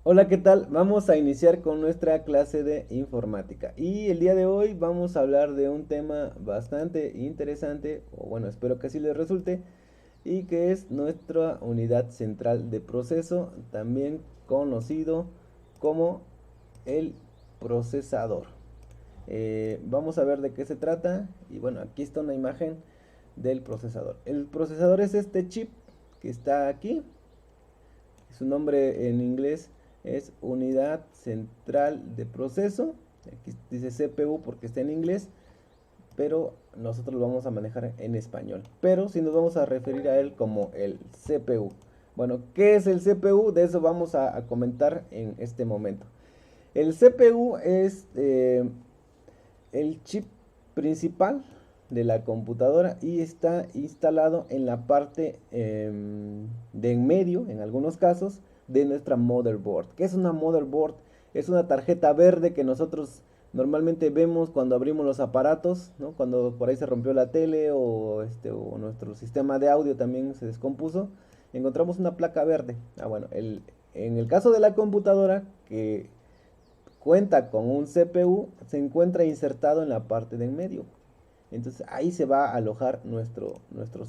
Hola, ¿qué tal? Vamos a iniciar con nuestra clase de informática y el día de hoy vamos a hablar de un tema bastante interesante, o bueno, espero que así les resulte, y que es nuestra unidad central de proceso, también conocido como el procesador. Vamos a ver de qué se trata y bueno, aquí está una imagen del procesador. El procesador es este chip que está aquí. Su nombre en inglés es Unidad Central de Proceso. Aquí dice CPU porque está en inglés, pero nosotros lo vamos a manejar en español. Pero si nos vamos a referir a él como el CPU. Bueno, ¿qué es el CPU? De eso vamos a comentar en este momento. El CPU es el chip principal de la computadora y está instalado en la parte de en medio, en algunos casos, de nuestra motherboard. ¿Qué es una motherboard? Es una tarjeta verde que nosotros normalmente vemos cuando abrimos los aparatos, ¿no? Cuando por ahí se rompió la tele o nuestro sistema de audio también se descompuso, encontramos una placa verde. Bueno, en el caso de la computadora, que cuenta con un CPU, se encuentra insertado en la parte de en medio. Entonces ahí se va a alojar nuestro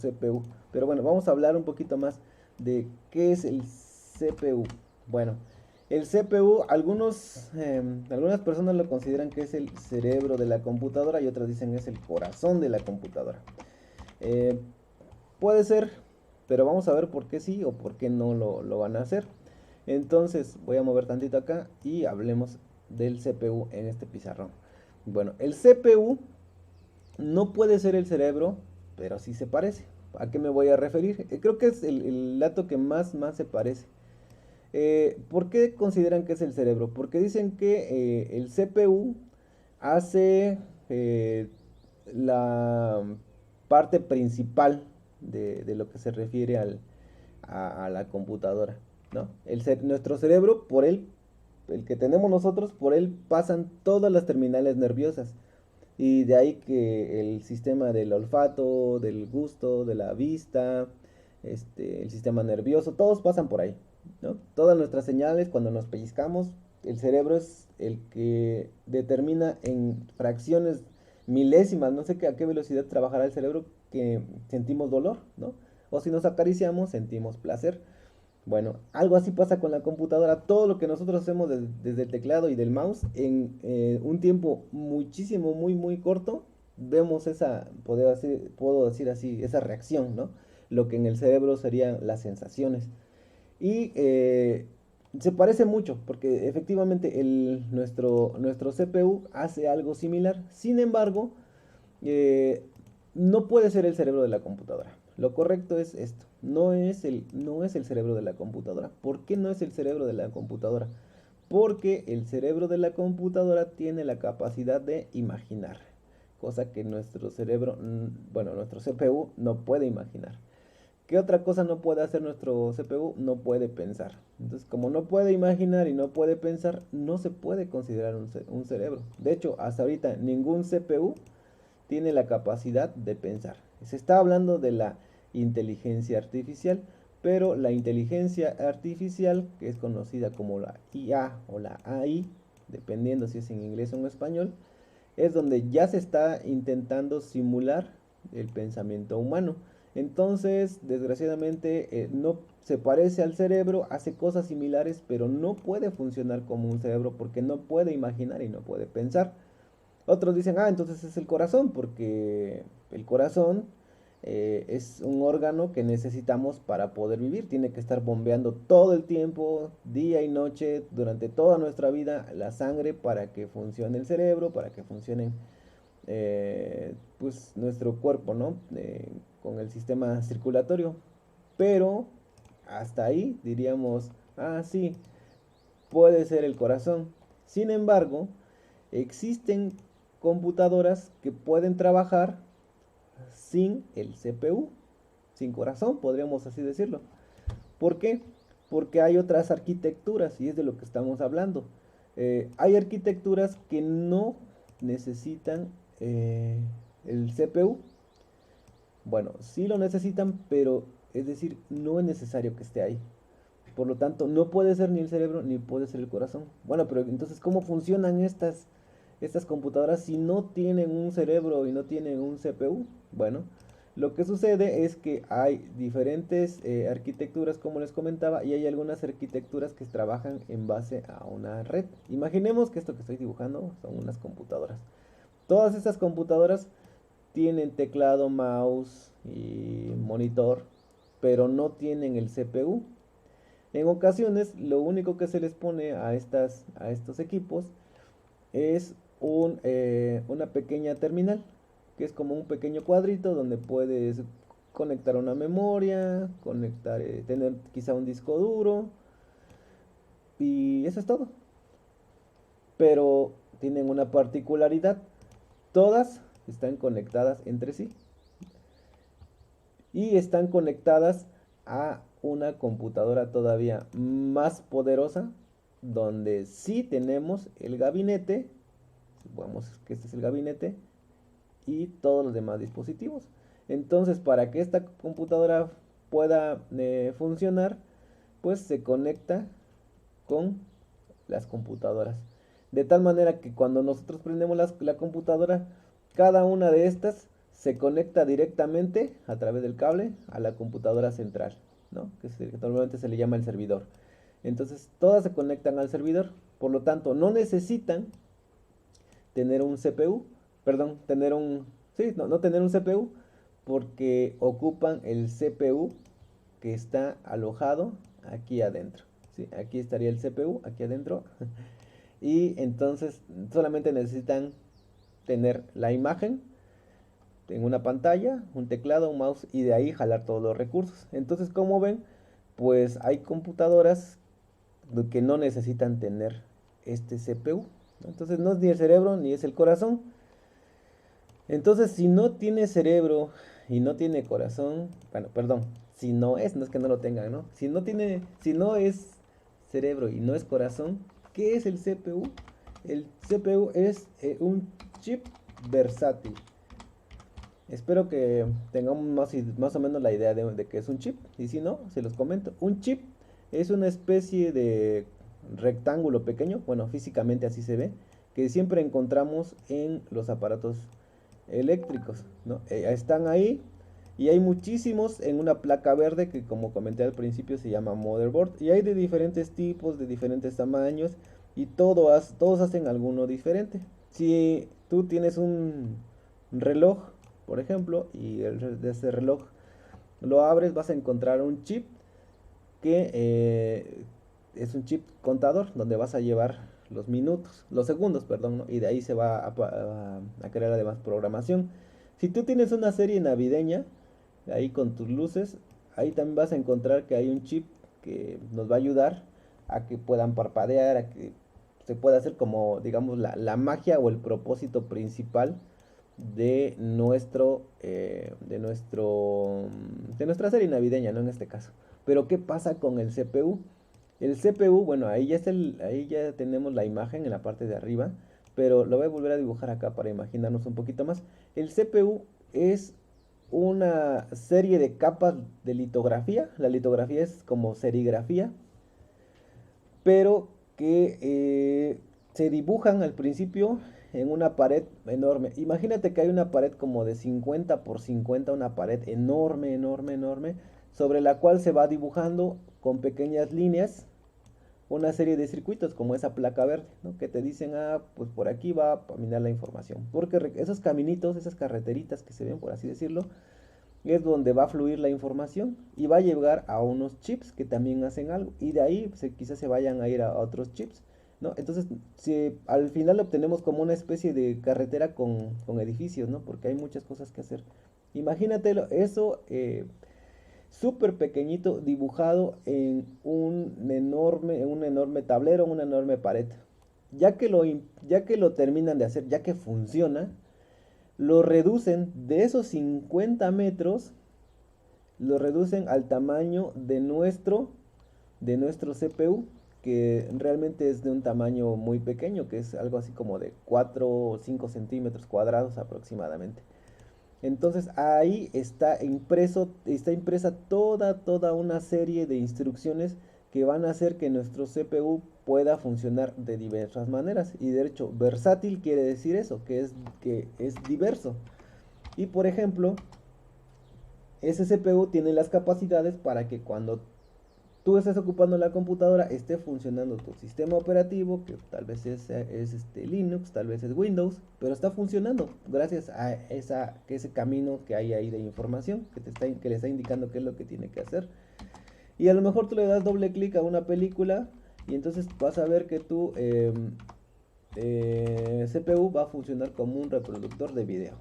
CPU. Pero bueno, vamos a hablar un poquito más de qué es el CPU. Bueno, el CPU, algunas personas lo consideran que es el cerebro de la computadora y otras dicen es el corazón de la computadora. Eh, Puede ser, pero vamos a ver por qué sí o por qué no lo van a hacer. Entonces voy a mover tantito acá y hablemos del CPU en este pizarrón. Bueno, el CPU no puede ser el cerebro, pero sí se parece. ¿A qué me voy a referir? Creo que es el dato que más se parece. ¿Por qué consideran que es el cerebro? Porque dicen que el CPU hace la parte principal de lo que se refiere a la computadora, ¿no? Nuestro cerebro, por él, el que tenemos nosotros, por él pasan todas las terminales nerviosas. Y de ahí que el sistema del olfato, del gusto, de la vista, el sistema nervioso, todos pasan por ahí, ¿no? Todas nuestras señales, cuando nos pellizcamos, el cerebro es el que determina en fracciones milésimas, no sé a qué velocidad trabajará el cerebro, que sentimos dolor, ¿no? O si nos acariciamos, sentimos placer. Bueno, algo así pasa con la computadora. Todo lo que nosotros hacemos desde el teclado y del mouse en un tiempo muchísimo, muy corto, vemos puedo decir así, esa reacción, ¿no? Lo que en el cerebro serían las sensaciones. Y se parece mucho, porque efectivamente nuestro CPU hace algo similar. Sin embargo, eh, no puede ser el cerebro de la computadora. Lo correcto es esto. No es el cerebro de la computadora. ¿Por qué no es el cerebro de la computadora? Porque el cerebro de la computadora tiene la capacidad de imaginar. Cosa que nuestro cerebro, bueno, nuestro CPU no puede imaginar. ¿Qué otra cosa no puede hacer nuestro CPU? No puede pensar. Entonces, como no puede imaginar y no puede pensar, no se puede considerar un cerebro. De hecho, hasta ahorita ningún CPU tiene la capacidad de pensar. Se está hablando de la inteligencia artificial, pero la inteligencia artificial, que es conocida como la IA o la AI, dependiendo si es en inglés o en español, es donde ya se está intentando simular el pensamiento humano. Entonces, desgraciadamente, no se parece al cerebro, hace cosas similares, pero no puede funcionar como un cerebro porque no puede imaginar y no puede pensar. Otros dicen, entonces es el corazón, porque el corazón es un órgano que necesitamos para poder vivir. Tiene que estar bombeando todo el tiempo, día y noche, durante toda nuestra vida, la sangre para que funcione el cerebro, para que funcione pues nuestro cuerpo, ¿no? Con el sistema circulatorio. Pero hasta ahí diríamos, sí, puede ser el corazón. Sin embargo, existen computadoras que pueden trabajar sin el CPU, sin corazón, podríamos así decirlo. ¿Por qué? Porque hay otras arquitecturas y es de lo que estamos hablando. Hay arquitecturas que no necesitan el CPU. Bueno, sí lo necesitan, pero es decir, no es necesario que esté ahí. Por lo tanto, no puede ser ni el cerebro ni puede ser el corazón. Bueno, pero entonces, ¿cómo funcionan estas computadoras si no tienen un cerebro y no tienen un CPU? Bueno, lo que sucede es que hay diferentes arquitecturas, como les comentaba, y hay algunas arquitecturas que trabajan en base a una red. Imaginemos que esto que estoy dibujando son unas computadoras. Todas estas computadoras tienen teclado, mouse y monitor, pero no tienen el CPU. En ocasiones, lo único que se les pone a estos equipos es una pequeña terminal, que es como un pequeño cuadrito donde puedes conectar una memoria, tener quizá un disco duro, y eso es todo. Pero tienen una particularidad, todas están conectadas entre sí y están conectadas a una computadora todavía más poderosa, donde sí tenemos el gabinete, supongamos que este es el gabinete, y todos los demás dispositivos. Entonces, para que esta computadora pueda funcionar, pues se conecta con las computadoras. De tal manera que cuando nosotros prendemos la computadora, cada una de estas se conecta directamente a través del cable a la computadora central, ¿no? Que normalmente se le llama el servidor. Entonces, todas se conectan al servidor. Por lo tanto, no necesitan tener un CPU, perdón, sí, no tener un CPU, porque ocupan el CPU que está alojado aquí adentro. ¿Sí? Aquí estaría el CPU, aquí adentro. Y entonces solamente necesitan tener la imagen en una pantalla, un teclado, un mouse, y de ahí jalar todos los recursos. Entonces, como ven, pues hay computadoras que no necesitan tener este CPU. Entonces no es ni el cerebro ni es el corazón. Entonces, si no tiene cerebro y no tiene corazón, bueno, perdón, si no es, no es que no lo tenga, ¿no? Si no es cerebro y no es corazón, ¿qué es el CPU? El CPU es un chip versátil. Espero que tengamos más o menos la idea de qué es un chip. Y si no, se los comento. Un chip es una especie de rectángulo pequeño, bueno, físicamente así se ve, que siempre encontramos en los aparatos eléctricos, ¿no? Están ahí y hay muchísimos en una placa verde que, como comenté al principio, se llama motherboard, y hay de diferentes tipos, de diferentes tamaños, y todos hacen alguno diferente. Si tú tienes un reloj, por ejemplo, y de ese reloj lo abres, vas a encontrar un chip que es un chip contador donde vas a llevar los segundos, perdón, ¿no? Y de ahí se va a crear además programación. Si tú tienes una serie navideña, ahí con tus luces, ahí también vas a encontrar que hay un chip que nos va a ayudar a que puedan parpadear, a que se pueda hacer como, digamos, la magia o el propósito principal de nuestra serie navideña, ¿no? En este caso. Pero ¿qué pasa con el CPU? El CPU, bueno, ahí ya tenemos la imagen en la parte de arriba, pero lo voy a volver a dibujar acá para imaginarnos un poquito más. El CPU es una serie de capas de litografía. La litografía es como serigrafía, pero que se dibujan al principio en una pared enorme. Imagínate que hay una pared como de 50 por 50, una pared enorme, enorme, enorme, sobre la cual se va dibujando con pequeñas líneas una serie de circuitos como esa placa verde, ¿no? Que te dicen, pues por aquí va a caminar la información. Porque esos caminitos, esas carreteritas que se ven, por así decirlo, es donde va a fluir la información y va a llegar a unos chips que también hacen algo, y de ahí quizás se vayan a ir a otros chips, ¿no? Entonces, si al final obtenemos como una especie de carretera con edificios, ¿no? Porque hay muchas cosas que hacer. Imagínatelo, eso súper pequeñito, dibujado en un enorme tablero, una enorme pared. Ya que lo terminan de hacer, ya que funciona, lo reducen de esos 50 metros, lo reducen al tamaño de nuestro CPU, que realmente es de un tamaño muy pequeño, que es algo así como de 4 o 5 centímetros cuadrados aproximadamente. Entonces ahí está impresa toda una serie de instrucciones que van a hacer que nuestro CPU pueda funcionar de diversas maneras. Y de hecho, versátil quiere decir eso, que es diverso. Y por ejemplo, ese CPU tiene las capacidades para que cuando tú estés ocupando la computadora esté funcionando tu sistema operativo, que tal vez es Linux, tal vez es Windows, pero está funcionando gracias a ese camino que hay ahí de información que le está indicando qué es lo que tiene que hacer. Y a lo mejor tú le das doble clic a una película y entonces vas a ver que tu CPU va a funcionar como un reproductor de video,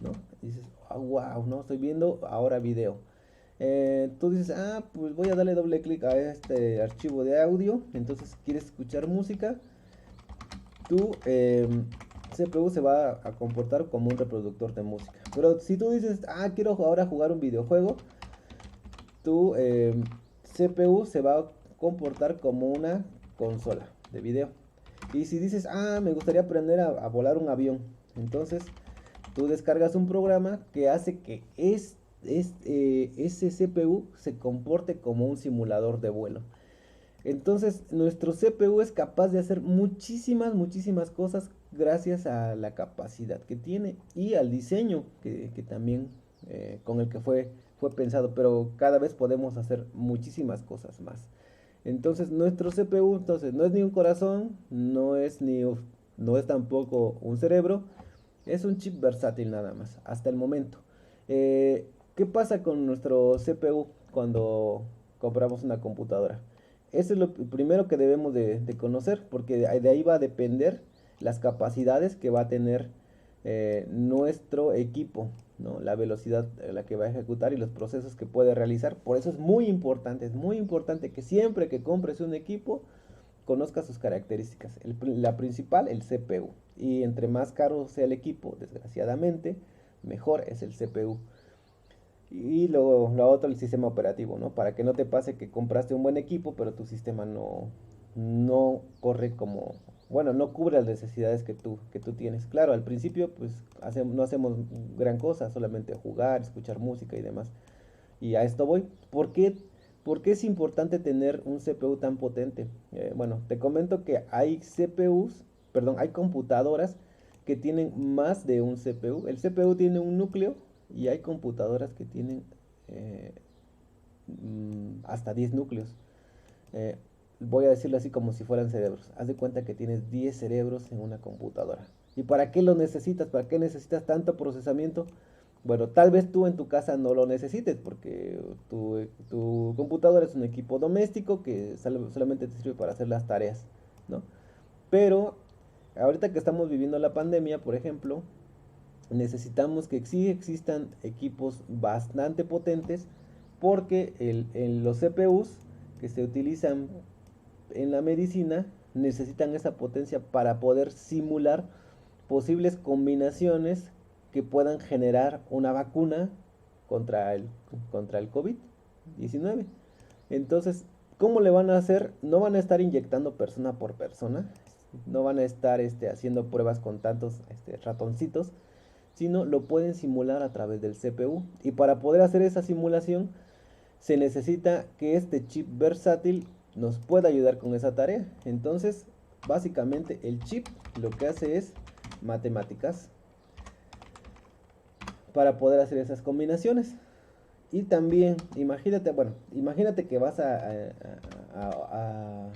¿no? Y dices, wow, no, estoy viendo ahora video. Tú dices, pues voy a darle doble clic a este archivo de audio. Entonces, quieres escuchar música. Tu CPU se va a comportar como un reproductor de música. Pero si tú dices, quiero ahora jugar un videojuego, tu CPU se va a comportar como una consola de video. Y si dices, me gustaría aprender a volar un avión, entonces tú descargas un programa que hace que ese CPU se comporte como un simulador de vuelo. Entonces nuestro CPU es capaz de hacer muchísimas cosas gracias a la capacidad que tiene y al diseño que también con el que fue pensado, pero cada vez podemos hacer muchísimas cosas más. Entonces nuestro CPU entonces no es ni un corazón, no es tampoco un cerebro, es un chip versátil nada más, hasta el momento. ¿Qué pasa con nuestro CPU cuando compramos una computadora? Eso es lo primero que debemos de conocer, porque de ahí va a depender las capacidades que va a tener nuestro equipo, ¿no? La velocidad a la que va a ejecutar y los procesos que puede realizar. Por eso es muy importante que siempre que compres un equipo, conozca sus características. La principal, el CPU. Y entre más caro sea el equipo, desgraciadamente, mejor es el CPU. Y lo otro, el sistema operativo, ¿no? Para que no te pase que compraste un buen equipo, pero tu sistema no corre como, bueno, no cubre las necesidades que tú tienes. Claro, al principio, pues, no hacemos gran cosa, solamente jugar, escuchar música y demás. Y a esto voy. ¿Por qué es importante tener un CPU tan potente? Bueno, te comento que hay CPUs, perdón, hay computadoras que tienen más de un CPU. El CPU tiene un núcleo y hay computadoras que tienen eh, hasta 10 núcleos. Eh, Voy a decirlo así como si fueran cerebros. Haz de cuenta que tienes 10 cerebros en una computadora. ¿Y para qué lo necesitas? ¿Para qué necesitas tanto procesamiento? Bueno, tal vez tú en tu casa no lo necesites porque tu computadora es un equipo doméstico que solamente te sirve para hacer las tareas, ¿no? Pero ahorita que estamos viviendo la pandemia, por ejemplo, necesitamos que sí existan equipos bastante potentes porque los CPUs que se utilizan en la medicina necesitan esa potencia para poder simular posibles combinaciones que puedan generar una vacuna contra el COVID-19. Entonces, ¿cómo le van a hacer? No van a estar inyectando persona por persona, no van a estar haciendo pruebas con tantos ratoncitos, sino lo pueden simular a través del CPU. Y para poder hacer esa simulación, se necesita que este chip versátil nos pueda ayudar con esa tarea. Entonces, básicamente el chip lo que hace es matemáticas para poder hacer esas combinaciones. Y también, imagínate que vas a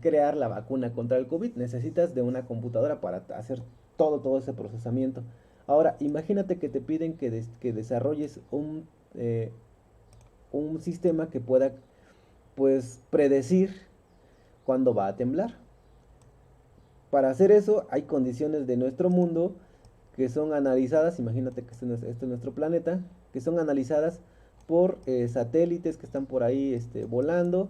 crear la vacuna contra el COVID. Necesitas de una computadora para hacer todo ese procesamiento. Ahora, imagínate que te piden que desarrolles un sistema que pueda, pues, predecir cuándo va a temblar. Para hacer eso hay condiciones de nuestro mundo que son analizadas, imagínate que este es nuestro planeta, que son analizadas por satélites que están por ahí volando,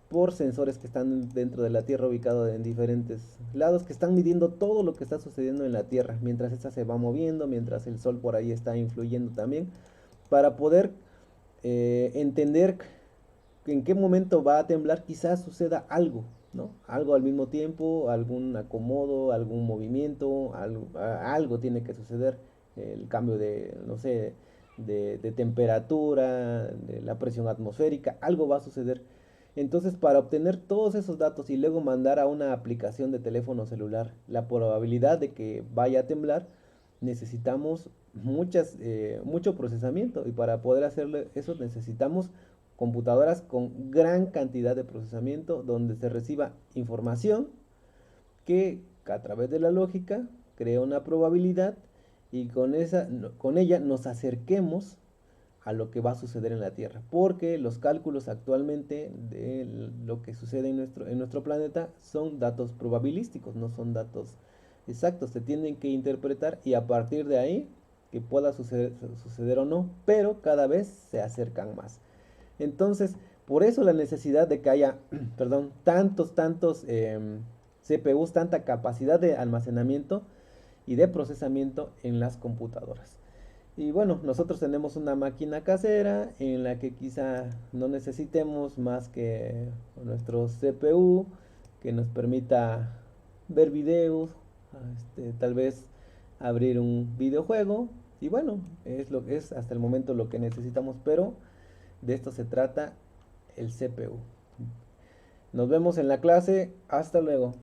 por sensores que están dentro de la Tierra ubicados en diferentes lados, que están midiendo todo lo que está sucediendo en la Tierra, mientras esta se va moviendo, mientras el Sol por ahí está influyendo también, para poder entender en qué momento va a temblar, quizás suceda algo, ¿no? Algo al mismo tiempo, algún acomodo, algún movimiento, algo tiene que suceder, el cambio de, no sé, de temperatura, de la presión atmosférica, algo va a suceder. Entonces, para obtener todos esos datos y luego mandar a una aplicación de teléfono celular la probabilidad de que vaya a temblar, necesitamos mucho procesamiento. Y para poder hacerle eso necesitamos computadoras con gran cantidad de procesamiento donde se reciba información que a través de la lógica crea una probabilidad y con ella nos acerquemos a lo que va a suceder en la Tierra, porque los cálculos actualmente de lo que sucede en nuestro planeta son datos probabilísticos, no son datos exactos, se tienen que interpretar y a partir de ahí que pueda suceder o no, pero cada vez se acercan más. Entonces, por eso la necesidad de que haya, perdón, tantos CPUs, tanta capacidad de almacenamiento y de procesamiento en las computadoras. Y bueno, nosotros tenemos una máquina casera en la que quizá no necesitemos más que nuestro CPU que nos permita ver videos, tal vez abrir un videojuego y bueno, es hasta el momento lo que necesitamos, pero de esto se trata el CPU. Nos vemos en la clase, hasta luego.